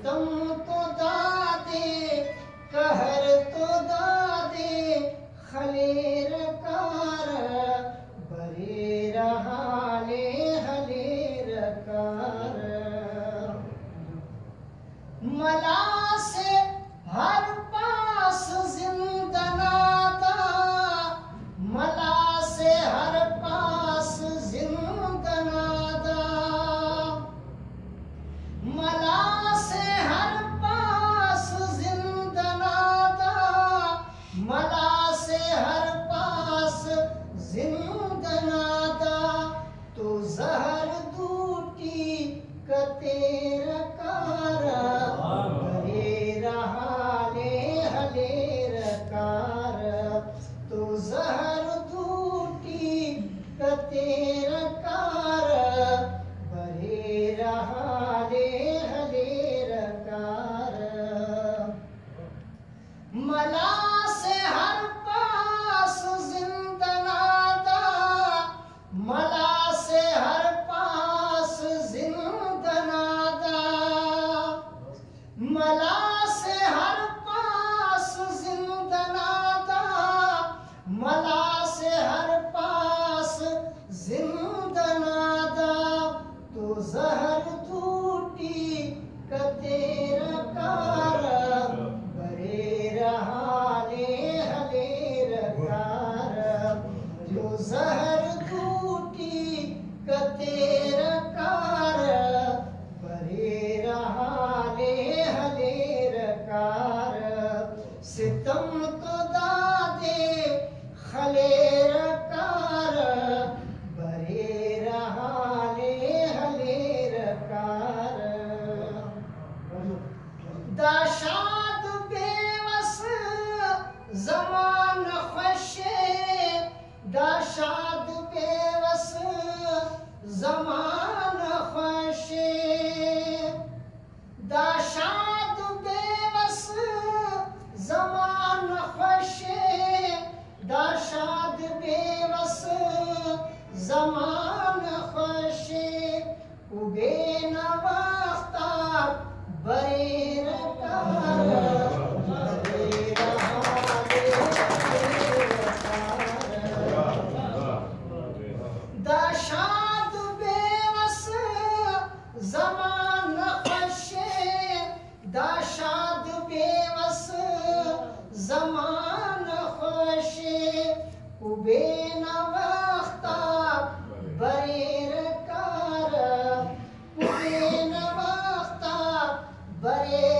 सितम तो दादे कहर तो दादे खलेर कार बरे रहाले हलेर कार मला से हर पास जिंदनादा मला से हर पास जिंदनादा मला से हर पास जिंदनादा मला से हर पास जिंदनादा तो जहर दूटी कतेर कारा बरे रहाले हलेर कार तो जहर दूटी कतेर कार बरे रहाले हलेर कार मला से हर पास जिंदनादा मला से हर पास जिंदनादा मला से हर पास जिंदनादा मला से हर पास जिंदनादा तो जहर टूटी कतेर कार बरे रहाले हलेर कार जो जहर टूटी कतेर कार बरे रहाले हलेर कार सितम तो दादे खलेर कार बरे रहाले हलेर कार दाशाद बेवस जमान ख्वशे दाशाद बेवस जमान ख्वशे दाशाद बेवस जमान ख्वशे दाशाद बेवस जमान ख्वशे उबे नवाख्ता बरेर कार बरे रहाले दाशाद बेवस जमान ख्वशे दाशाद बेवस जमान ख्वशे उबे नवाख्ता बरेर कार उबे नवाख्ता बरे